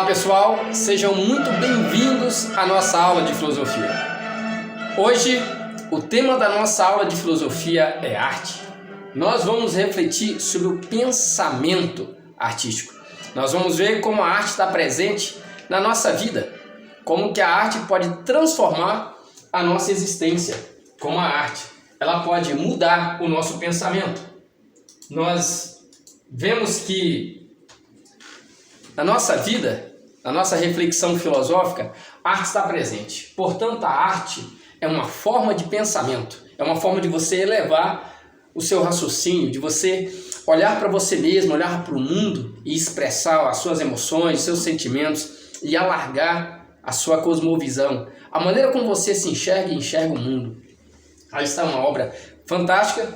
Olá pessoal, sejam muito bem-vindos à nossa aula de filosofia. Hoje, o tema da nossa aula de filosofia é arte. Nós vamos refletir sobre o pensamento artístico. Nós vamos ver como a arte está presente na nossa vida, como que a arte pode transformar a nossa existência, como a arte ela pode mudar o nosso pensamento. Nós vemos que na nossa vida, na nossa reflexão filosófica, a arte está presente. Portanto, a arte é uma forma de pensamento, é uma forma de você elevar o seu raciocínio, de você olhar para você mesmo, olhar para o mundo e expressar as suas emoções, os seus sentimentos e alargar a sua cosmovisão, a maneira como você se enxerga e enxerga o mundo. Aí está uma obra fantástica,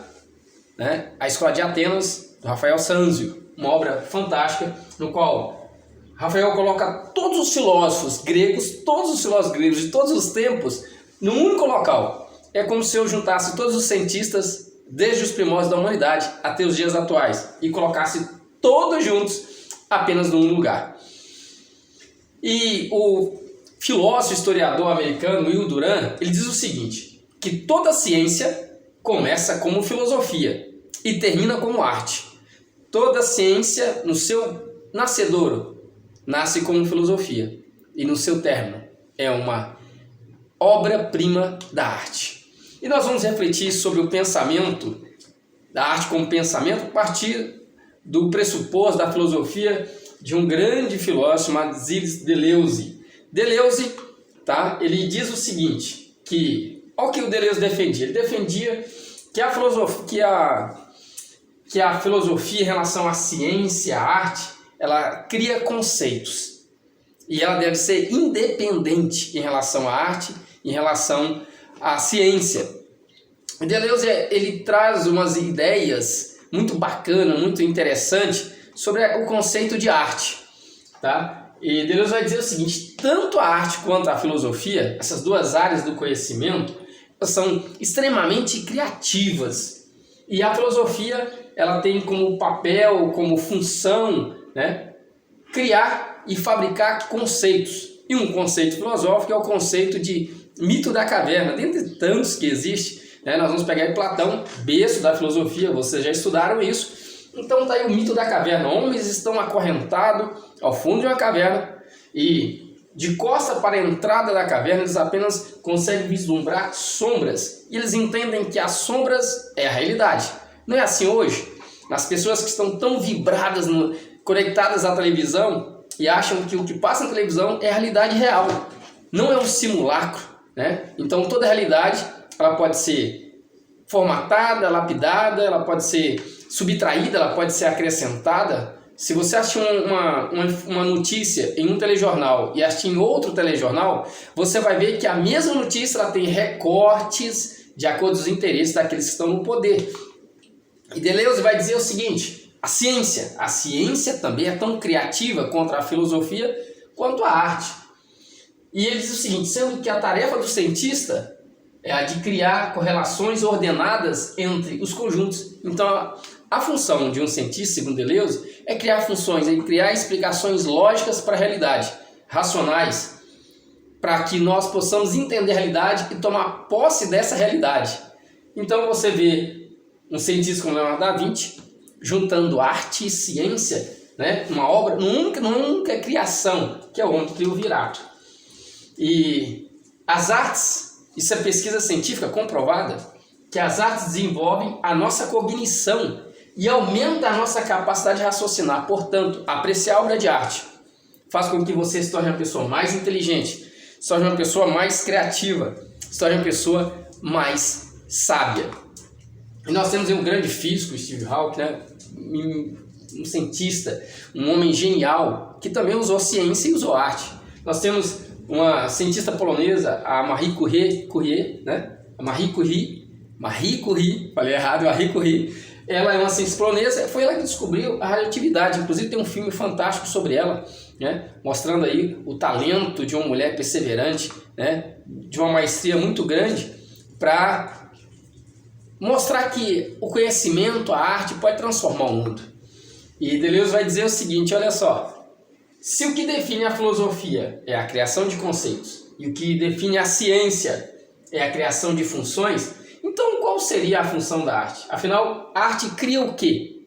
né? A Escola de Atenas, do Rafael Sanzio, uma obra fantástica no qual Rafael coloca todos os filósofos gregos de todos os tempos, num único local. É como se eu juntasse todos os cientistas, desde os primórdios da humanidade até os dias atuais, e colocasse todos juntos apenas num lugar. E o filósofo historiador americano Will Durant, ele diz o seguinte, que toda ciência começa como filosofia e termina como arte. Toda ciência, no seu nascedouro, nasce como filosofia e no seu término é uma obra-prima da arte. E nós vamos refletir sobre o pensamento, da arte como pensamento, a partir do pressuposto da filosofia de um grande filósofo chamado Gilles Deleuze. Deleuze, tá? Ele diz o seguinte, que, olha o que o Deleuze defendia. Ele defendia que a filosofia em relação à ciência, à arte, ela cria conceitos e ela deve ser independente em relação à arte, em relação à ciência. Deleuze ele traz umas ideias muito bacanas, muito interessantes sobre o conceito de arte, tá? E Deleuze vai dizer o seguinte, tanto a arte quanto a filosofia, essas duas áreas do conhecimento, são extremamente criativas. E a filosofia ela tem como papel, como função, né, criar e fabricar conceitos. E um conceito filosófico é o conceito de mito da caverna, dentre tantos que existe, né? Nós vamos pegar aí Platão, berço da filosofia, vocês já estudaram isso. Então está aí o mito da caverna. Homens estão acorrentados ao fundo de uma caverna e de costa para a entrada da caverna eles apenas conseguem vislumbrar sombras. E eles entendem que as sombras é a realidade. Não é assim hoje? As pessoas que estão tão vibradas, conectadas à televisão e acham que o que passa na televisão é a realidade real, não é um simulacro, né? Então toda a realidade ela pode ser formatada, lapidada, ela pode ser subtraída, ela pode ser acrescentada. Se você assistir uma notícia em um telejornal e assistir em outro telejornal, você vai ver que a mesma notícia ela tem recortes de acordo com os interesses daqueles que estão no poder. E Deleuze vai dizer o seguinte, a ciência também é tão criativa contra a filosofia quanto a arte. E ele diz o seguinte, sendo que a tarefa do cientista é a de criar correlações ordenadas entre os conjuntos. Então, a função de um cientista, segundo Deleuze, é criar funções, é criar explicações lógicas para a realidade, racionais, para que nós possamos entender a realidade e tomar posse dessa realidade. Então, você vê um cientista como Leonardo da Vinci, juntando arte e ciência, né, uma obra, numa única criação, que é o homem que criou o virato. E as artes, isso é pesquisa científica comprovada, que as artes desenvolvem a nossa cognição e aumenta a nossa capacidade de raciocinar. Portanto, apreciar a obra de arte faz com que você se torne uma pessoa mais inteligente, se torne uma pessoa mais criativa, se torne uma pessoa mais sábia. E nós temos um grande físico, Steve Hawking, né? Um cientista, um homem genial, que também usou ciência e usou arte. Nós temos uma cientista polonesa, a Marie Curie, né? A Marie Curie, falei errado, Marie Curie. Ela é uma cientista polonesa, foi ela que descobriu a radioatividade. Inclusive tem um filme fantástico sobre ela, né? Mostrando aí o talento de uma mulher perseverante, né? De uma maestria muito grande, para mostrar que o conhecimento, a arte, pode transformar o mundo. E Deleuze vai dizer o seguinte, olha só, Se o que define a filosofia é a criação de conceitos e o que define a ciência é a criação de funções, então qual seria a função da arte? Afinal, a arte cria o quê?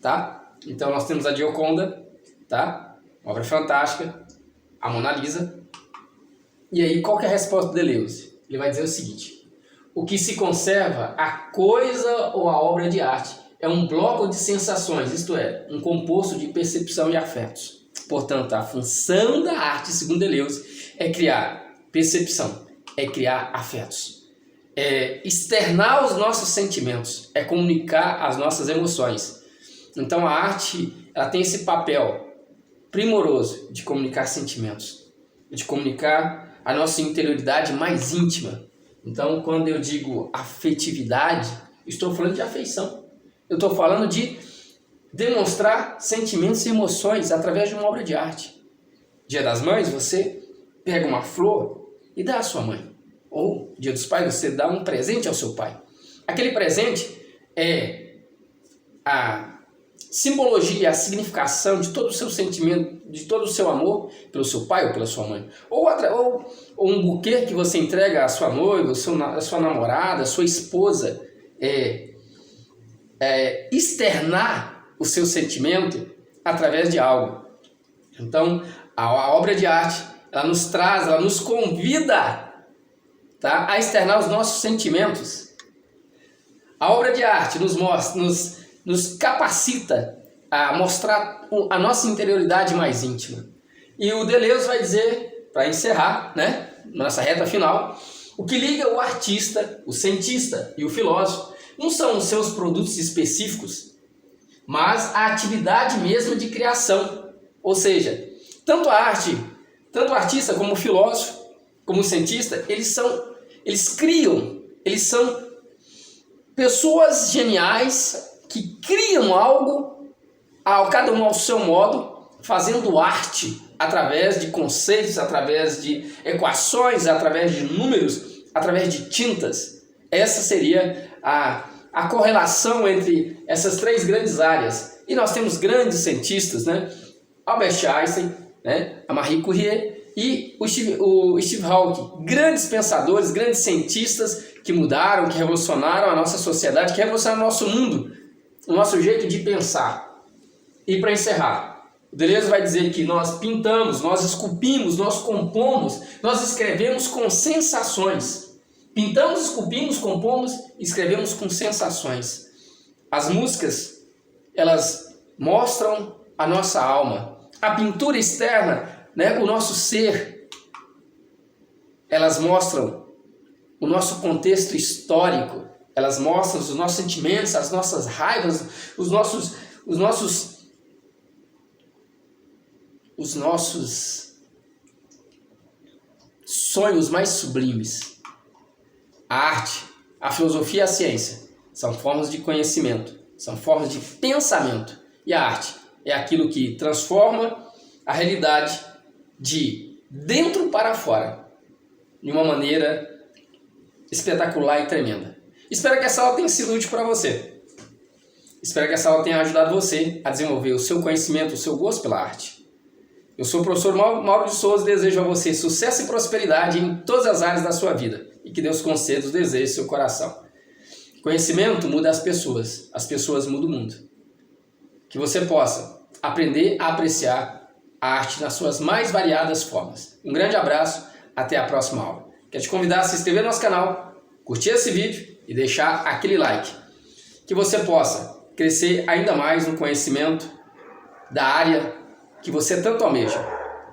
Tá? Então nós temos a Gioconda, tá? Uma obra fantástica, a Mona Lisa. E aí, qual que é a resposta do Deleuze? Ele vai dizer o seguinte: o que se conserva, a coisa ou a obra de arte, é um bloco de sensações, isto é, um composto de percepção e afetos. Portanto, a função da arte, segundo Deleuze, é criar percepção, é criar afetos, é externar os nossos sentimentos, é comunicar as nossas emoções. Então, a arte, ela tem esse papel primoroso de comunicar sentimentos, de comunicar a nossa interioridade mais íntima. Então, quando eu digo afetividade, estou falando de afeição. Eu estou falando de demonstrar sentimentos e emoções através de uma obra de arte. Dia das Mães, você pega uma flor e dá à sua mãe. Ou, Dia dos Pais, você dá um presente ao seu pai. Aquele presente é a simbologia, a significação de todo o seu sentimento, de todo o seu amor pelo seu pai ou pela sua mãe. Ou um buquê que você entrega à sua noiva, à sua namorada, à sua esposa. Externar o seu sentimento através de algo. Então, a obra de arte, ela nos traz, ela nos convida, tá, a externar os nossos sentimentos. A obra de arte nos mostra, nos capacita a mostrar a nossa interioridade mais íntima. E o Deleuze vai dizer, para encerrar, né, nossa reta final, o que liga o artista, o cientista e o filósofo não são os seus produtos específicos, mas a atividade mesmo de criação. Ou seja, tanto o artista como o filósofo, como o cientista, eles criam, eles são pessoas geniais que criam algo, cada um ao seu modo, fazendo arte através de conceitos, através de equações, através de números, através de tintas. Essa seria a correlação entre essas três grandes áreas. E nós temos grandes cientistas, né? Albert Einstein, né? A Marie Curie e o Steve Hawking. Grandes pensadores, grandes cientistas que mudaram, que revolucionaram a nossa sociedade, que revolucionaram o nosso mundo, o nosso jeito de pensar. E para encerrar, o Deleuze vai dizer que nós pintamos, nós esculpimos, nós compomos, nós escrevemos com sensações. Pintamos, esculpimos, compomos, escrevemos com sensações. As músicas, elas mostram a nossa alma. A pintura externa, né, o nosso ser, elas mostram o nosso contexto histórico, elas mostram os nossos sentimentos, as nossas raivas, os nossos sonhos mais sublimes. A arte, a filosofia e a ciência são formas de conhecimento, são formas de pensamento. E a arte é aquilo que transforma a realidade de dentro para fora, de uma maneira espetacular e tremenda. Espero que essa aula tenha sido útil para você. Espero que essa aula tenha ajudado você a desenvolver o seu conhecimento, o seu gosto pela arte. Eu sou o professor Mauro de Souza e desejo a você sucesso e prosperidade em todas as áreas da sua vida. E que Deus conceda os desejos do seu coração. Conhecimento muda as pessoas mudam o mundo. Que você possa aprender a apreciar a arte nas suas mais variadas formas. Um grande abraço, até a próxima aula. Quero te convidar a se inscrever no nosso canal, curtir esse vídeo e deixar aquele like. Que você possa crescer ainda mais no conhecimento da área que você tanto almeja.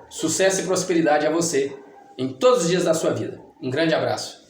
Sucesso e prosperidade a você em todos os dias da sua vida. Um grande abraço.